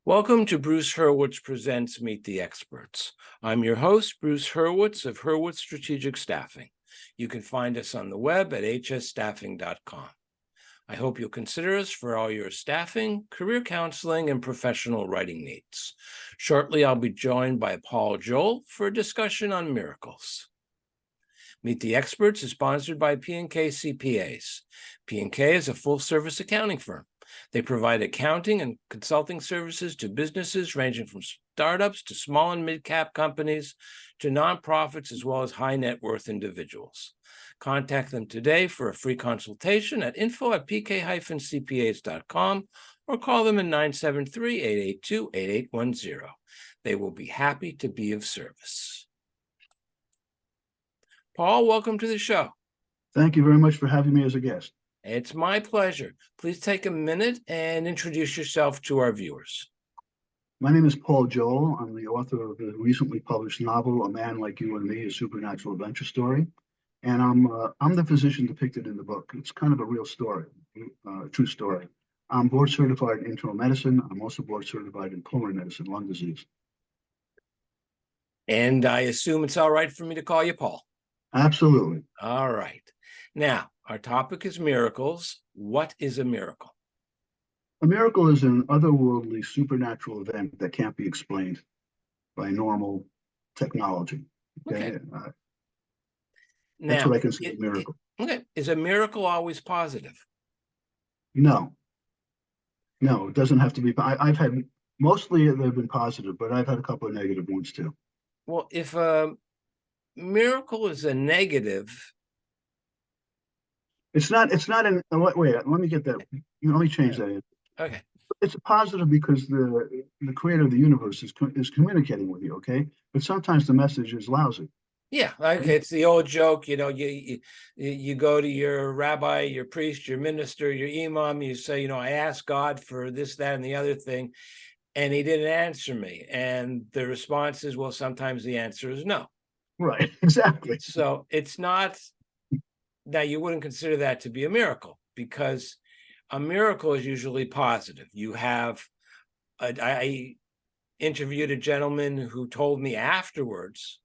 Welcome to Bruce Hurwitz Presents Meet the Experts. I'm your host, Bruce Hurwitz of Hurwitz Strategic Staffing. You can find us on the web at hsstaffing.com. I hope you'll consider us for all your staffing, career counseling, and professional writing needs. Shortly, I'll be joined by Paul Joel for a discussion on miracles. Meet the Experts is sponsored by P&K CPAs. P&K is a full-service accounting firm. They provide accounting and consulting services to businesses ranging from startups to small and mid-cap companies to nonprofits, as well as high net worth individuals. Contact them today for a free consultation at info@pk-cpas.com or call them at 973-882-8810. They will be happy to be of service. Paul, welcome to the show. Thank you very much for having me as a guest. It's my pleasure. Please take a minute and introduce yourself to our viewers. My name is Paul Joel. I'm the author of the recently published novel, A Man Like You and Me, A Supernatural Adventure Story. And I'm the physician depicted in the book. It's kind of a real story, a true story. I'm board certified in internal medicine. I'm also board certified in pulmonary medicine, lung disease. And I assume it's all right for me to call you Paul. Absolutely. All right. Now, our topic is miracles. What is a miracle? A miracle is an otherworldly supernatural event that can't be explained by normal technology. Okay. That's what I consider a miracle. Okay. Is a miracle always positive? No, it doesn't have to be. I've had, mostly they've been positive, but I've had a couple of negative ones too. Well, if a miracle is a negative, it's not wait, let me get that. Let me change that. Okay. It's a positive because the creator of the universe is communicating with you, okay? But sometimes the message is lousy. Yeah, okay. It's the old joke, you go to your rabbi, your priest, your minister, your imam, you say, I asked God for this, that, and the other thing, and he didn't answer me. And the response is, well, sometimes the answer is no. Right, exactly. So it's not that you wouldn't consider that to be a miracle, because a miracle is usually positive. I interviewed a gentleman who told me afterwards,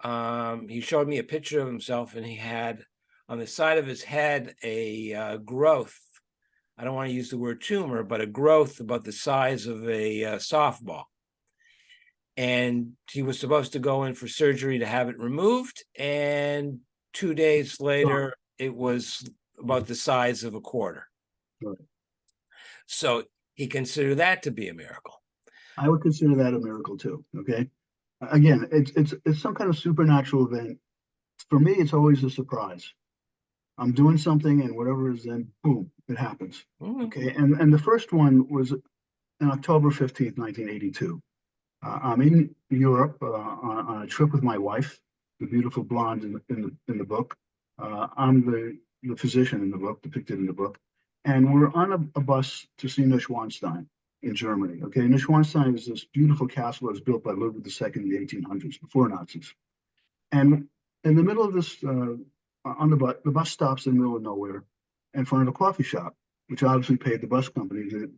he showed me a picture of himself, and he had on the side of his head a growth. I don't want to use the word tumor, but a growth about the size of a softball. And he was supposed to go in for surgery to have it removed. And 2 days later, it was about the size of a quarter. Right. So he considered that to be a miracle. I would consider that a miracle too. Okay. Again, it's some kind of supernatural event. For me, it's always a surprise. I'm doing something, and whatever is then, boom, it happens. Mm-hmm. Okay. And the first one was on October 15th, 1982. I'm in Europe on a trip with my wife, the beautiful blonde in the book. I'm the physician in the book, depicted in the book. And we're on a bus to see Neuschwanstein in Germany. Okay, Neuschwanstein is this beautiful castle that was built by Ludwig II in the 1800s, before Nazis. And in the middle of this, on the bus stops in the middle of nowhere in front of a coffee shop, which obviously paid the bus company to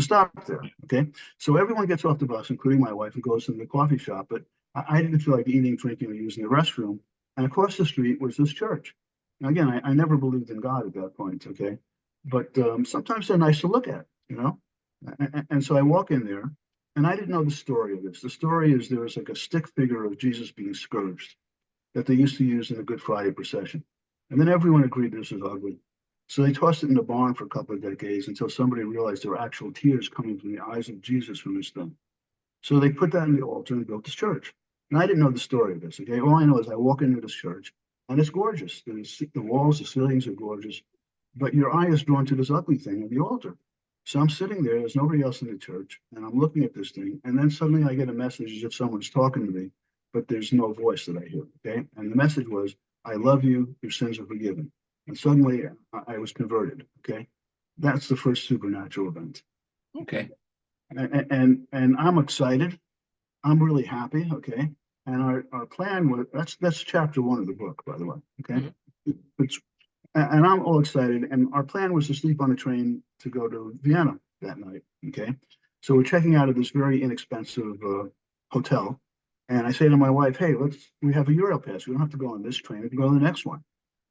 stop there. Okay, so everyone gets off the bus, including my wife, and goes to the coffee shop. But I didn't feel like eating, drinking, or using the restroom. And across the street was this church. Now, again, I never believed in God at that point. Okay, but sometimes they're nice to look at, And so I walk in there, and I didn't know the story of this. The story is there was like a stick figure of Jesus being scourged that they used to use in the Good Friday procession. And then everyone agreed this was ugly. So they tossed it in the barn for a couple of decades until somebody realized there were actual tears coming from the eyes of Jesus from this thing. So they put that in the altar and built this church. And I didn't know the story of this, okay? All I know is I walk into this church, and it's gorgeous. The walls, the ceilings are gorgeous, but your eye is drawn to this ugly thing on the altar. So I'm sitting there, there's nobody else in the church, and I'm looking at this thing, and then suddenly I get a message as if someone's talking to me, but there's no voice that I hear, okay? And the message was, I love you, your sins are forgiven. And suddenly I was converted, okay? That's the first supernatural event. Okay. And I'm excited. I'm really happy, okay? And our plan was, that's chapter 1 of the book, by the way, okay? Mm-hmm. And I'm all excited. And our plan was to sleep on a train to go to Vienna that night, okay? So we're checking out of this very inexpensive hotel. And I say to my wife, hey, we have a Europass. We don't have to go on this train. We can go to the next one.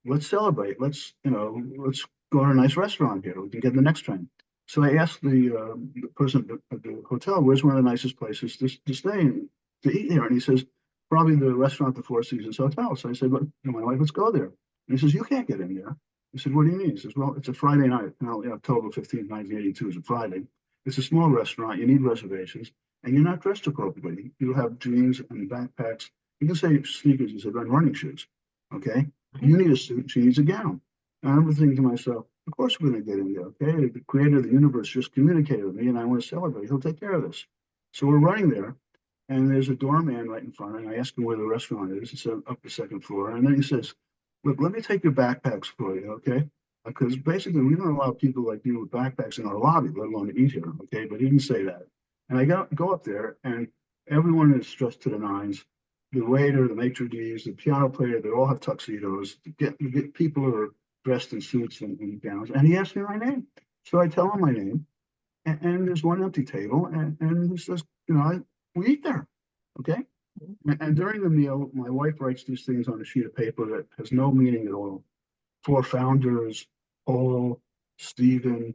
Let's celebrate. Let's go to a nice restaurant here. We can get the next train. So I asked the person at the hotel, where's one of the nicest places to stay and to eat here? And he says, probably the restaurant, the Four Seasons Hotel. So I said, but my wife, let's go there. And he says, you can't get in there. I said, what do you mean? He says, well, it's a Friday night. Now, October 15th, 1982 is a Friday. It's a small restaurant. You need reservations. And you're not dressed appropriately. You have jeans and backpacks. You can say sneakers. He said, running shoes. Okay. You need a suit. She needs a gown. And I remember thinking to myself, of course we're going to get in there. Okay. The creator of the universe just communicated with me and I want to celebrate. He'll take care of this. So we're running there. And there's a doorman right in front. And I asked him where the restaurant is. He said, up the second floor. And then he says, look, let me take your backpacks for you. Okay. Because basically we don't allow people like you with backpacks in our lobby, let alone to eat here. Okay. But he didn't say that. And I go up there and everyone is dressed to the nines. The waiter, the maitre d's, the piano player, they all have tuxedos. People are dressed in suits and gowns. And he asked me my name. So I tell him my name. And there's one empty table. And he says, we eat there. Okay. And during the meal, my wife writes these things on a sheet of paper that has no meaning at all. 4 founders, Paul, Stephen,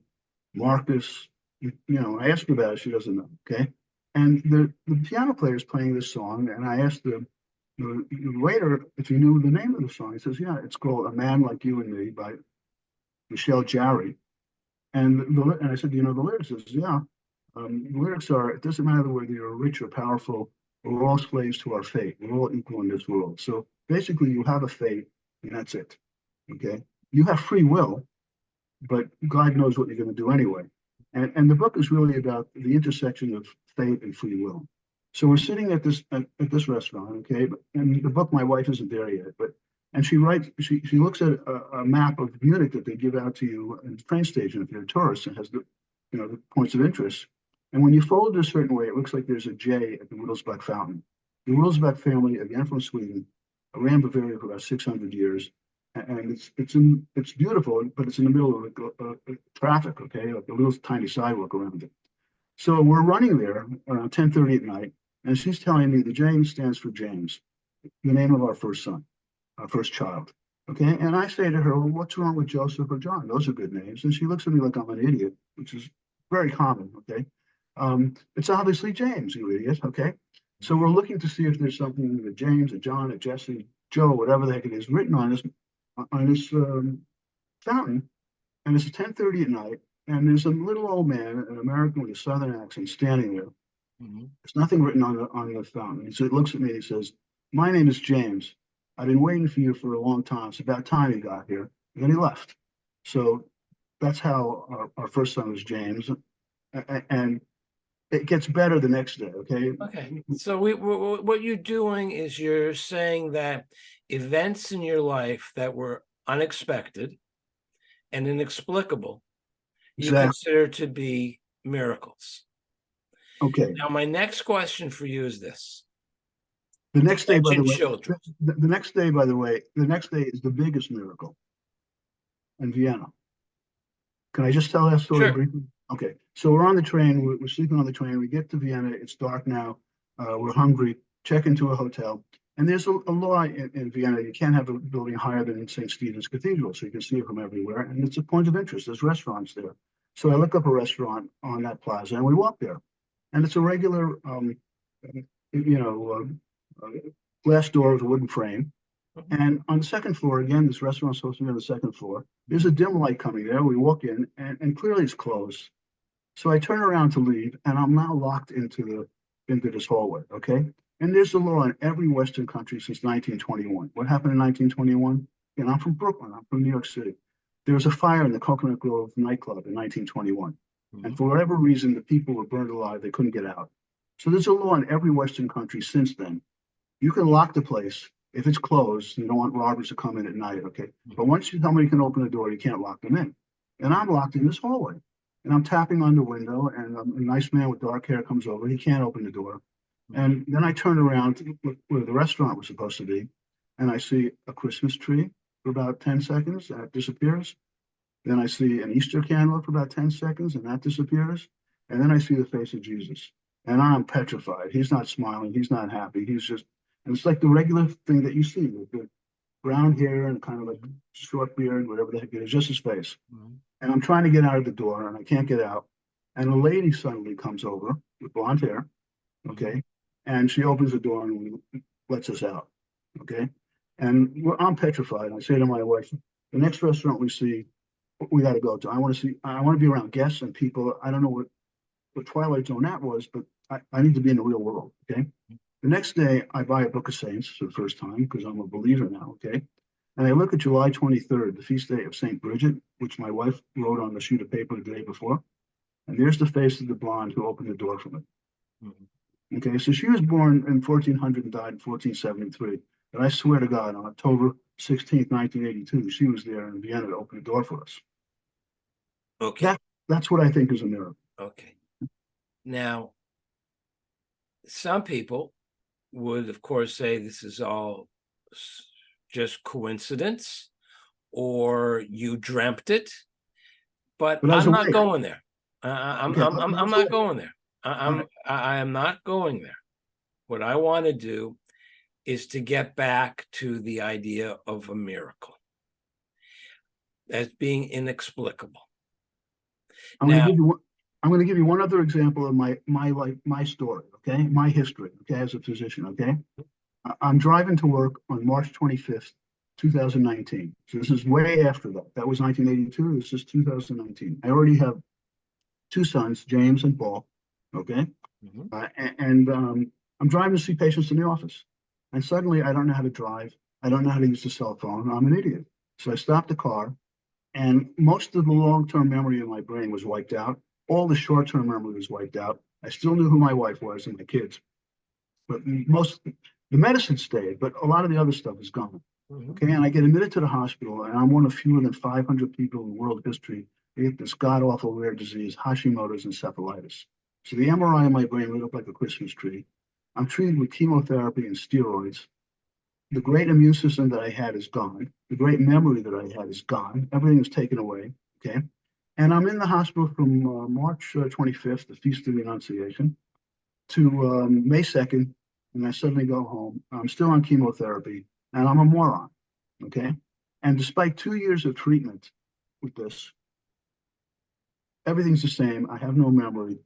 Marcus. I asked her about it. She doesn't know. Okay. And the piano player is playing this song. And I asked the waiter if he knew the name of the song. He says, yeah, it's called A Man Like You and Me by Michelle Jarry. And I said, the lyrics? He says, yeah. The lyrics are, it doesn't matter whether you're rich or powerful, we're all slaves to our fate. We're all equal in this world. So basically you have a fate and that's it. Okay. You have free will, but God knows what you're going to do anyway. And the book is really about the intersection of fate and free will. So we're sitting at this restaurant, okay, and the book, my wife isn't there yet, and she looks at a map of Munich that they give out to you at the train station if you're a tourist and has the points of interest. And when you fold it a certain way, it looks like there's a J at the Wittelsbach fountain. The Wittelsbach family, again from Sweden, ran Bavaria for about 600 years. And it's beautiful, but it's in the middle of traffic, okay, like a little tiny sidewalk around it. So we're running there around 10:30 at night, and she's telling me the James stands for James, the name of our first son, our first child. Okay, and I say to her, well, what's wrong with Joseph or John? Those are good names. And she looks at me like I'm an idiot, which is very common. Okay, it's obviously James, you idiot. Okay, so we're looking to see if there's something that James, or John, or Jesse, Joe, whatever the heck it is, written on this fountain, and it's 10:30 at night, and there's a little old man, an American with a Southern accent, standing there. Mm-hmm. There's nothing written on the fountain. So he looks at me and he says, "My name is James. I've been waiting for you for a long time. It's about time you got here." And then he left. So that's how our first son was James, and it gets better the next day. Okay. Okay. So what you're doing is you're saying that events in your life that were unexpected and inexplicable, you consider to be miracles. Okay. Now, my next question for you is this. The next day, by the way, children. The next day, by the way, the next day is the biggest miracle in Vienna. Can I just tell that story briefly? Okay. So we're on the train. We're sleeping on the train. We get to Vienna. It's dark now. We're hungry. Check into a hotel. And there's a law in Vienna. You can't have a building higher than St. Stephen's Cathedral, so you can see it from everywhere. And it's a point of interest. There's restaurants there. So I look up a restaurant on that plaza, and we walk there. And it's a regular, glass door with a wooden frame. And on the second floor, again, this restaurant's supposed to be on the second floor. There's a dim light coming there. We walk in, and clearly it's closed. So I turn around to leave, and I'm now locked into this hallway. Okay. And there's a law in every Western country since 1921. What happened in 1921? And I'm from Brooklyn. I'm from New York City. There was a fire in the Coconut Grove nightclub in 1921. Mm-hmm. And for whatever reason, the people were burned alive. They couldn't get out. So there's a law in every Western country since then. You can lock the place. If it's closed, you don't want robbers to come in at night, okay? Mm-hmm. But once somebody can open the door, you can't lock them in. And I'm locked in this hallway. And I'm tapping on the window, and a nice man with dark hair comes over. He can't open the door. And then I turn around to where the restaurant was supposed to be, and I see a Christmas tree for about 10 seconds, and it disappears. Then I see an Easter candle for about 10 seconds, and that disappears. And then I see the face of Jesus, and I'm petrified. He's not smiling. He's not happy. He's just, and it's like the regular thing that you see with the brown hair and kind of like short beard, whatever the heck it is, just his face. And I'm trying to get out of the door, and I can't get out. And a lady suddenly comes over with blonde hair, okay, and she opens the door and lets us out, okay. And I'm petrified. I say to my wife, the next restaurant we see, we got to go to. I want to be around guests and people. I don't know what Twilight Zone that was, but I need to be in the real world, okay. The next day, I buy a book of Saints for the first time because I'm a believer now, okay. And I look at July 23rd, the feast day of St. Bridget, which my wife wrote on the sheet of paper the day before. And there's the face of the blonde who opened the door for me. Okay, so she was born in 1400 and died in 1473. And I swear to God, on October 16th, 1982, she was there in Vienna to open the door for us. Okay. That's what I think is a miracle. Okay. Now, some people would, of course, say this is all just coincidence or you dreamt it, but I'm not going there. I'm not going there. I am not going there. What I want to do is to get back to the idea of a miracle as being inexplicable. I'm going to give you one other example of my life, my story, okay, my history, okay, as a physician, okay. I'm driving to work on March 25th, 2019. So this is way after that. That was 1982. This is 2019. I already have two sons, James and Paul, okay. I'm driving to see patients in the office, and suddenly I don't know how to drive. I don't know how to use the cell phone. I'm an idiot. So I stopped the car, and most of the long-term memory of my brain was wiped out. All the short-term memory was wiped out. I still knew who my wife was and my kids, but the medicine stayed, but a lot of the other stuff is gone. Okay, and I get admitted to the hospital, and I'm one of fewer than 500 people in world history who get this god-awful rare disease, Hashimoto's encephalitis. So the MRI in my brain lit up like a Christmas tree. I'm treated with chemotherapy and steroids. The great immune system that I had is gone. The great memory that I had is gone. Everything is taken away, okay? And I'm in the hospital from March 25th, the Feast of the Annunciation, to May 2nd, and I suddenly go home. I'm still on chemotherapy, and I'm a moron, okay? And despite 2 years of treatment with this, everything's the same. I have no memory.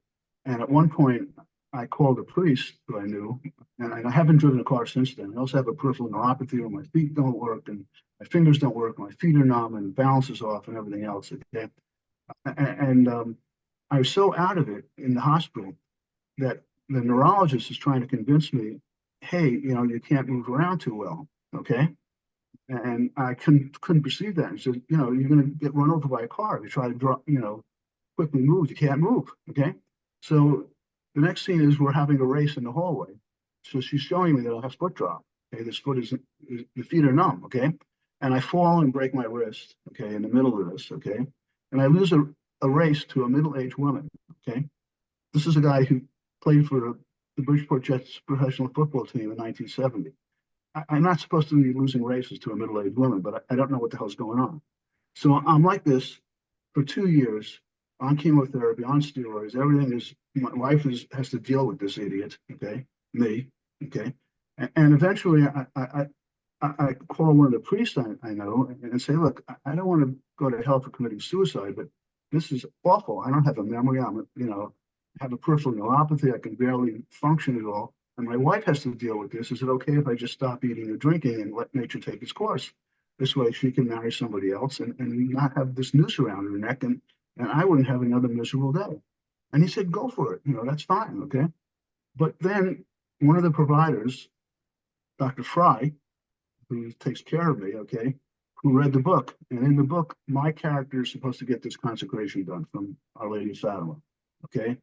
And at one point, I called a priest who I knew, and I haven't driven a car since then. I also have a peripheral neuropathy where my feet don't work, and my fingers don't work, my feet are numb, and balance is off, and everything else, okay? And I was so out of it in the hospital that the neurologist is trying to convince me, hey, you can't move around too well, okay? And I couldn't perceive that. And said, you're going to get run over by a car if you try to quickly move. You can't move, okay? So the next scene is we're having a race in the hallway. So she's showing me that I have foot drop. Okay, this foot the feet are numb, okay? And I fall and break my wrist, okay, in the middle of this, okay? And I lose a race to a middle-aged woman, okay? This is a guy who played for the Bridgeport Jets professional football team in 1970. I'm not supposed to be losing races to a middle-aged woman, but I don't know what the hell's going on. So I'm like this for 2 years on chemotherapy, on steroids. Everything is, my wife has to deal with this idiot, okay, me, okay. And eventually I call one of the priests I know and say, look, I don't want to go to hell for committing suicide, but this is awful. I don't have a memory. I have a peripheral neuropathy. I can barely function at all. And my wife has to deal with this. Is it okay if I just stop eating or drinking and let nature take its course? This way she can marry somebody else and not have this noose around her neck, and I wouldn't have another miserable day. And he said, go for it. That's fine, okay? But then one of the providers, Dr. Fry, who takes care of me, okay, who read the book. And in the book, my character is supposed to get this consecration done from Our Lady of Fatima, okay?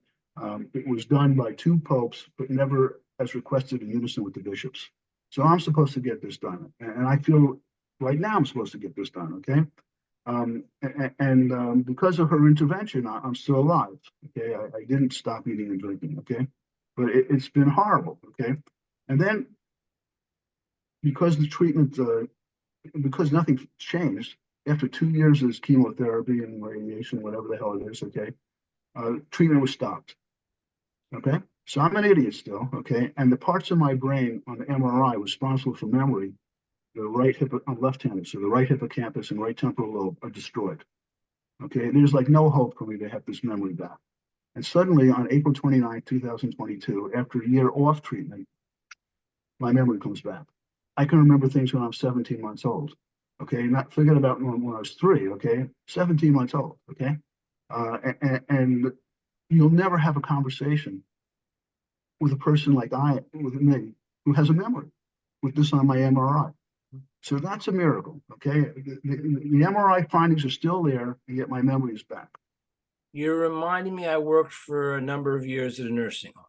It was done by 2 popes, but never as requested in unison with the bishops. So I'm supposed to get this done. And I feel right now I'm supposed to get this done, okay? Because of her intervention, I'm still alive, okay? I didn't stop eating and drinking, okay? But it's been horrible, okay? And then because the treatment, because nothing changed, after 2 years of chemotherapy and radiation, whatever the hell it is, okay? treatment was stopped. Okay, so I'm an idiot still. Okay, and the parts of my brain on the MRI responsible for memory, the right hip, I'm left-handed, so the right hippocampus and right temporal lobe are destroyed. Okay, there's like no hope for me to have this memory back. And suddenly on April 29, 2022, after a year off treatment, my memory comes back. I can remember things when I'm 17 months old. Okay, not forget about when I was 3. Okay, 17 months old. Okay, and you'll never have a conversation with a person with me, who has a memory with this on my MRI. So that's a miracle. Okay, the MRI findings are still there, and yet my memory is back. You're reminding me, I worked for a number of years at a nursing home,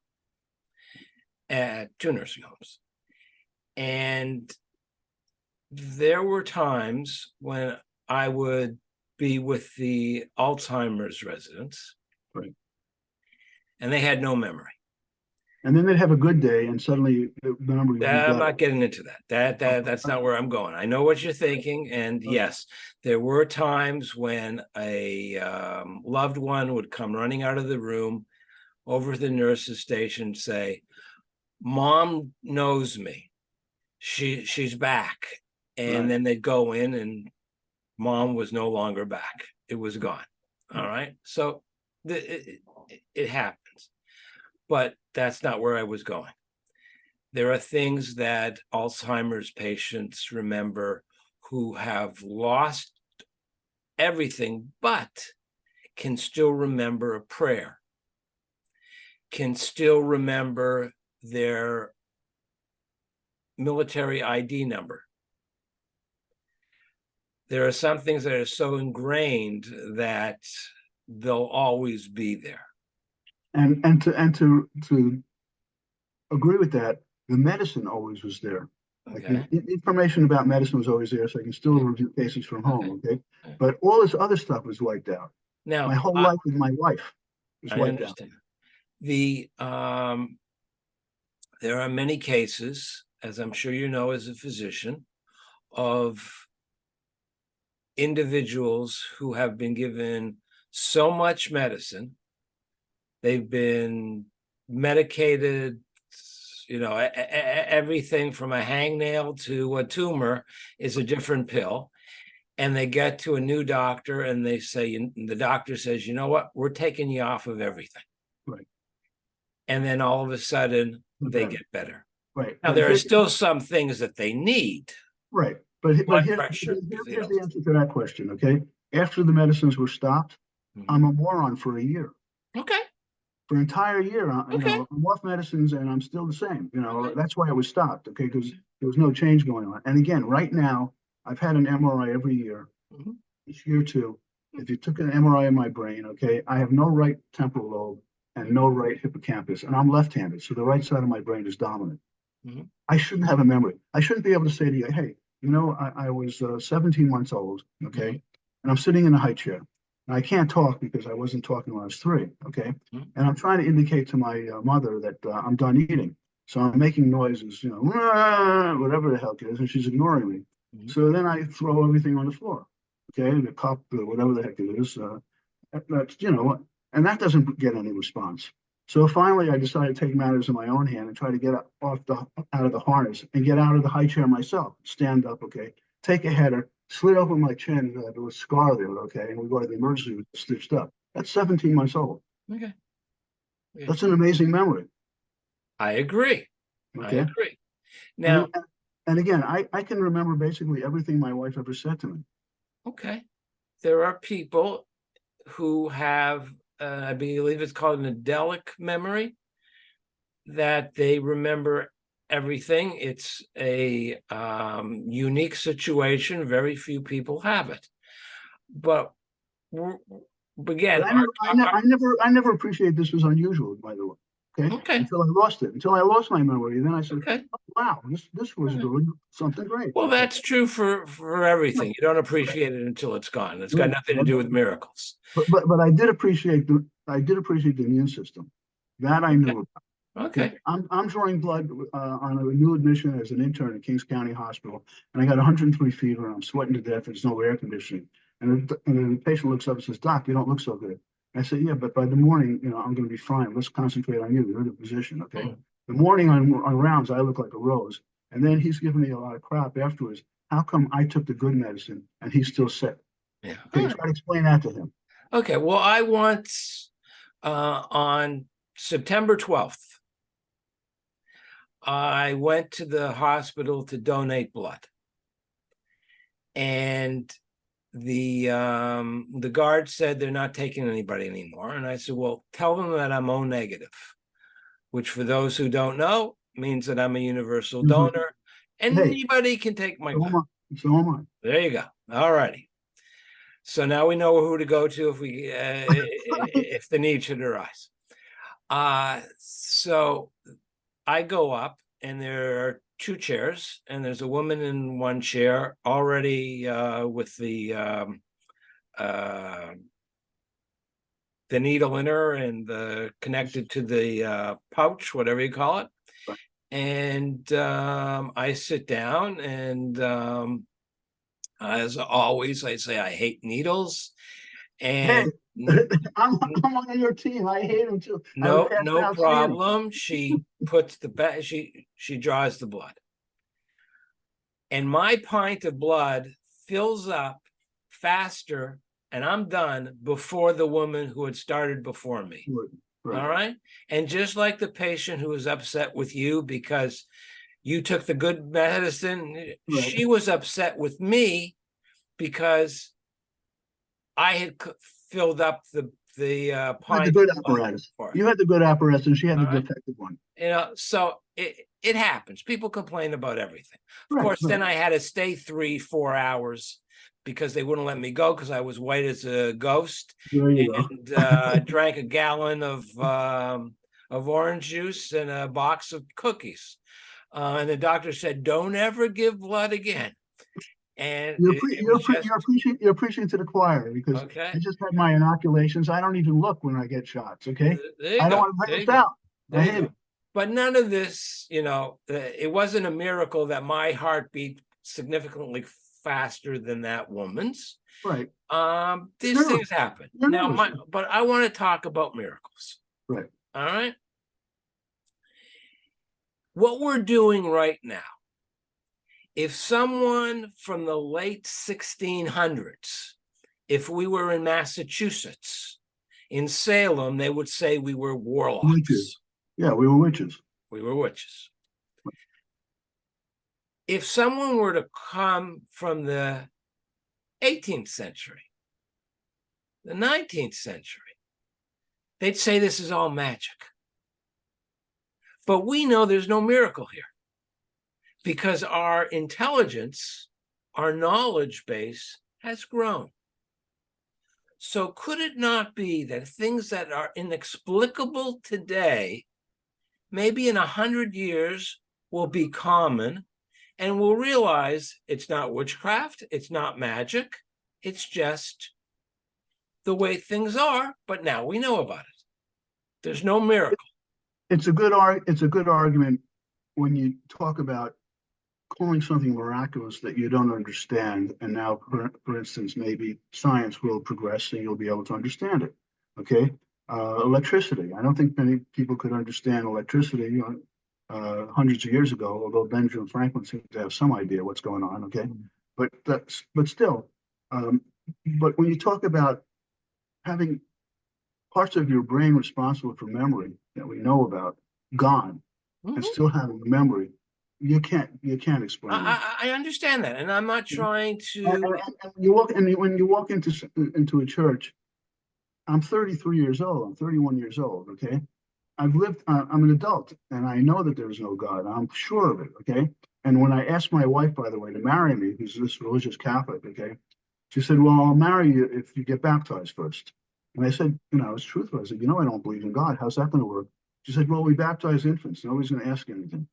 at 2 nursing homes. And there were times when I would be with the Alzheimer's residents, right, and they had no memory. And then they'd have a good day, and suddenly the memory would be I'm better. not getting into that. That's not where I'm going. I know what you're thinking, and yes, there were times when a loved one would come running out of the room over to the nurse's station, say, "Mom knows me. She's back," and Right. then they'd go in, and Mom was no longer back. It was gone. All right, so it happens, but that's not where I was going. There are things that Alzheimer's patients remember who have lost everything, but can still remember a prayer, can still remember their military ID number. There are some things that are so ingrained that they'll always be there. And to agree with that, the medicine always was there. Like Okay. the information about medicine was always there, so I can still review cases from home. Okay, but all this other stuff was wiped out. Now, my whole life with my wife was wiped out. There are many cases, as I'm sure you know as a physician, of individuals who have been given so much medicine, they've been medicated, everything from a hangnail to a tumor is a different pill. And they get to a new doctor and they say, the doctor says, "You know what, we're taking you off of everything." Right. And then all of a sudden they get better. Right. Now, there are still some things that they need. Right. But here's the answer to that question. Okay. After the medicines were stopped, I'm a moron for a year. Okay. For an entire year, I'm off medicines and I'm still the same. That's why it was stopped. Okay, because there was no change going on. And again, right now, I've had an MRI every year. Each year too. If you took an MRI of my brain, okay, I have no right temporal lobe and no right hippocampus, and I'm left-handed, so the right side of my brain is dominant. I shouldn't have a memory. I shouldn't be able to say to you, "Hey, I was 17 months old, okay, and I'm sitting in a high chair. And I can't talk because I wasn't talking when I was 3, okay? And I'm trying to indicate to my mother that I'm done eating. So I'm making noises, whatever the hell it is, and she's ignoring me. So then I throw everything on the floor, okay? The cup, whatever the heck it is, that's, and that doesn't get any response. So finally, I decided to take matters in my own hand and try to get out of the harness and get out of the high chair myself, stand up, okay? Take a header, slit open my chin, there was a scar there, okay, and we go to the emergency room, stitched up. That's 17 months old. Okay. That's an amazing memory. I agree. Okay. I agree. Now, and again, I can remember basically everything my wife ever said to me. Okay. There are people who have, I believe it's called an idyllic memory, that they remember everything. It's a unique situation. Very few people have it. But again, I never appreciated this was unusual, by the way. Okay. Until I lost it. Until I lost my memory, and then I said, "Oh, wow, this was doing something great." Well, that's true for everything. You don't appreciate it until it's gone. It's got nothing to do with miracles. But I did appreciate the immune system. That I knew about. Okay. I'm drawing blood on a new admission as an intern at Kings County Hospital, and I got 103 fever, and I'm sweating to death. There's no air conditioning, and the patient looks up and says, "Doc, you don't look so good." I said, yeah, but by the morning, I'm going to be fine. Let's concentrate on you. You're the physician, okay? Mm. The morning on rounds, I look like a rose. And then he's giving me a lot of crap afterwards. How come I took the good medicine and he's still sick? Yeah. Okay, try to explain that to him. Okay. Well, I once, on September 12th, I went to the hospital to donate blood. And the guard said they're not taking anybody anymore. And I said, well, tell them that I'm O negative, which for those who don't know means that I'm a universal donor. Anybody can take my blood. So am I. There you go. All righty. So now we know who to go to if we if the need should arise. So I go up, and there are two chairs, and there's a woman in one chair already with the needle in her and connected to the pouch, whatever you call it. And I sit down, and as always, I say I hate needles. And I'm on your team. I hate them too. No problem. She puts she draws the blood. And my pint of blood fills up faster, and I'm done before the woman who had started before me. Right. All right. And just like the patient who was upset with you because you took the good medicine, she was upset with me because I had filled up the pint. The good apparatus. You had the good apparatus, and she had the defective one. So it happens. People complain about everything. Of course, then I had to stay 3-4 hours because they wouldn't let me go because I was white as a ghost. And drank a gallon of orange juice and a box of cookies. And the doctor said, "Don't ever give blood again." And you're preaching to the choir because I just had my inoculations. I don't even look when I get shots. Okay, I don't want to bring this out. I hate it. But none of this, it wasn't a miracle that my heart beat significantly faster than that woman's. Right. These things happen. But I want to talk about miracles. Right. All right. What we're doing right now, if someone from the late 1600s, if we were in Massachusetts, in Salem, they would say we were warlocks. Witches. Yeah, we were witches. We were witches. If someone were to come from the 18th century, the 19th century, they'd say this is all magic. But we know there's no miracle here because our intelligence, our knowledge base has grown. So could it not be that things that are inexplicable today, maybe in 100 years will be common, and we'll realize it's not witchcraft, it's not magic, it's just the way things are, but now we know about it. There's no miracle. It's a good argument when you talk about calling something miraculous that you don't understand, and now, for instance, maybe science will progress and you'll be able to understand it. Okay, electricity. I don't think many people could understand electricity hundreds of years ago, although Benjamin Franklin seemed to have some idea what's going on. Okay, but still, but when you talk about having parts of your brain responsible for memory that we know about gone, and still having memory, you can't explain it. I understand that, and I'm not trying to. When you walk into a church, I'm 33 years old. I'm 31 years old. Okay, I'm an adult, and I know that there's no God. I'm sure of it. Okay, and when I asked my wife, by the way, to marry me, who's this religious Catholic, okay, she said, "Well, I'll marry you if you get baptized first." And I said, I was truthful. I said, I don't believe in God. How's that going to work? She said, "Well, we baptize infants. Nobody's going to ask anything."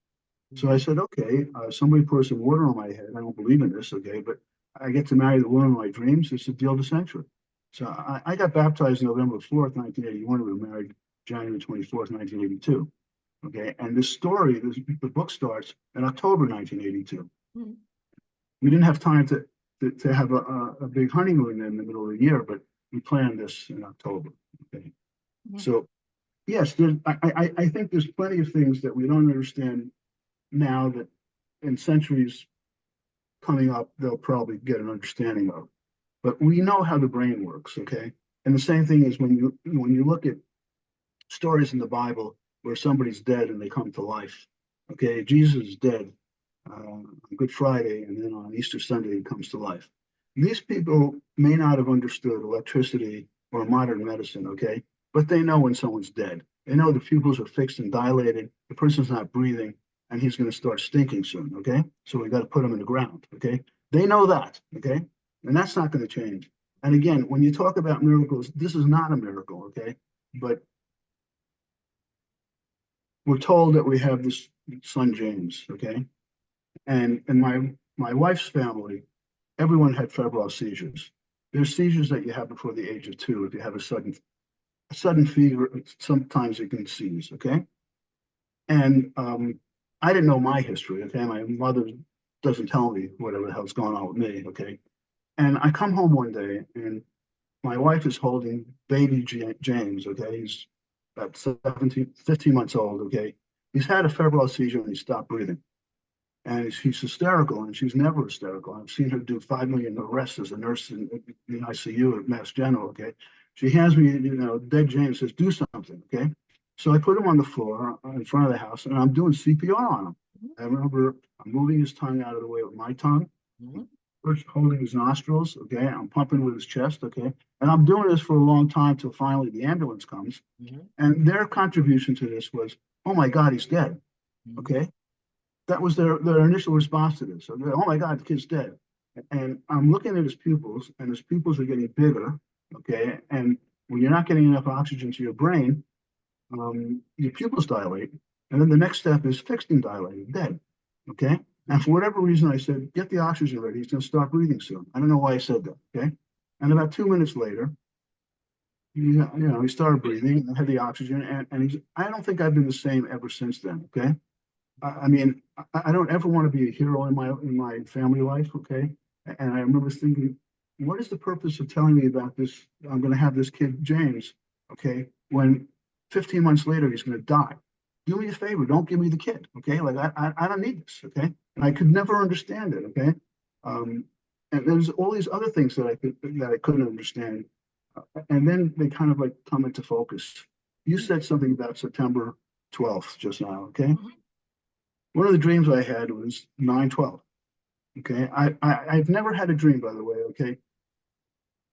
So I said, okay, somebody pours some water on my head. I don't believe in this, okay, but I get to marry the woman of my dreams. It's the deal of the century. So I got baptized November 4th, 1981. We were married January 24th, 1982. Okay, and this story, the book starts in October 1982. We didn't have time to have a big honeymoon in the middle of the year, but we planned this in October. Okay, Mhm. so yes, I think there's plenty of things that we don't understand now that in centuries coming up they'll probably get an understanding of. But we know how the brain works. Okay, and the same thing is when you look at stories in the Bible where somebody's dead and they come to life. Okay, Jesus is dead on Good Friday, and then on Easter Sunday he comes to life. These people may not have understood electricity or modern medicine, okay, but they know when someone's dead. They know the pupils are fixed and dilated, the person's not breathing, and he's going to start stinking soon, okay? So we got to put him in the ground, okay? They know that, okay? And that's not going to change. And again, when you talk about miracles, this is not a miracle, okay? But we're told that we have this son James, okay? And in my wife's family, everyone had febrile seizures. There's seizures that you have before the age of 2. If you have a sudden fever, sometimes you can seize, okay? And I didn't know my history, okay? My mother doesn't tell me whatever the hell's going on with me, okay? And I come home one day and my wife is holding baby James, okay? He's about 15 months old, okay? He's had a febrile seizure and he stopped breathing. And she's hysterical, and she's never hysterical. I've seen her do 5 million arrests as a nurse in the ICU at Mass General, okay? She hands me, dead James, says, do something, okay? So I put him on the floor in front of the house, and I'm doing CPR on him. I remember I'm moving his tongue out of the way with my tongue, first holding his nostrils, okay? I'm pumping with his chest, okay? And I'm doing this for a long time till finally the ambulance comes. And their contribution to this was, oh my God, he's dead, okay? That was their initial response to this. So, oh my God, the kid's dead. And I'm looking at his pupils, and his pupils are getting bigger, okay? And when you're not getting enough oxygen to your brain, your pupils dilate. And then the next step is fixed and dilated, dead, okay? And for whatever reason, I said, get the oxygen ready. He's going to start breathing soon. I don't know why I said that, okay? And about 2 minutes later, he started breathing and had the oxygen. And I don't think I've been the same ever since then, okay? I mean, I don't ever want to be a hero in my family life, okay? And I remember thinking, what is the purpose of telling me about this? I'm going to have this kid, James, okay? When 15 months later, he's going to die. Do me a favor, don't give me the kid, okay? Like, I don't need this, okay? And I could never understand it, okay? And there's all these other things that I couldn't understand. And then they kind of like come into focus. You said something about September 12th just now, okay? One of the dreams I had was 9/12. Okay. I've never had a dream, by the way. Okay.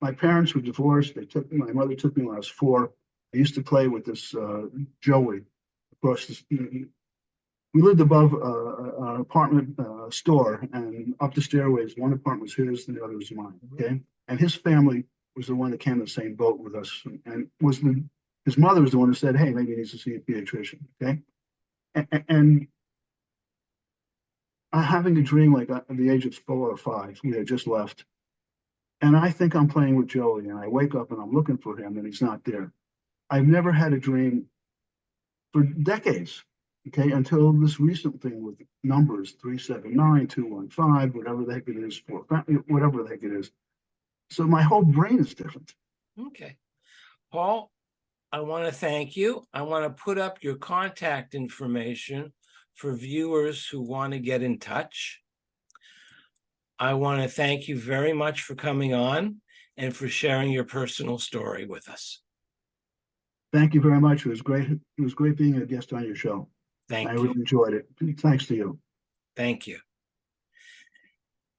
My parents were divorced. My mother took me when I was 4. I used to play with this Joey across this. We lived above an apartment store, and up the stairways, one apartment was his and the other was mine. Okay. And his family was the one that came in the same boat with us, and his mother was the one who said, hey, maybe he needs to see a pediatrician. Okay. And having a dream like at the age of 4 or 5, we had just left. And I think I'm playing with Joey, and I wake up and I'm looking for him, and he's not there. I've never had a dream for decades, okay, until this recent thing with numbers 379, 215, whatever the heck it is, whatever the heck it is. So my whole brain is different. Okay. Paul, I want to thank you. I want to put up your contact information for viewers who want to get in touch. I want to thank you very much for coming on and for sharing your personal story with us. Thank you very much. It was great. It was great being a guest on your show. Thank I you. really enjoyed it. Thanks to you. Thank you.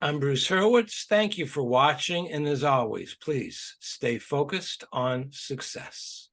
I'm Bruce Hurwitz. Thank you for watching. And as always, please stay focused on success.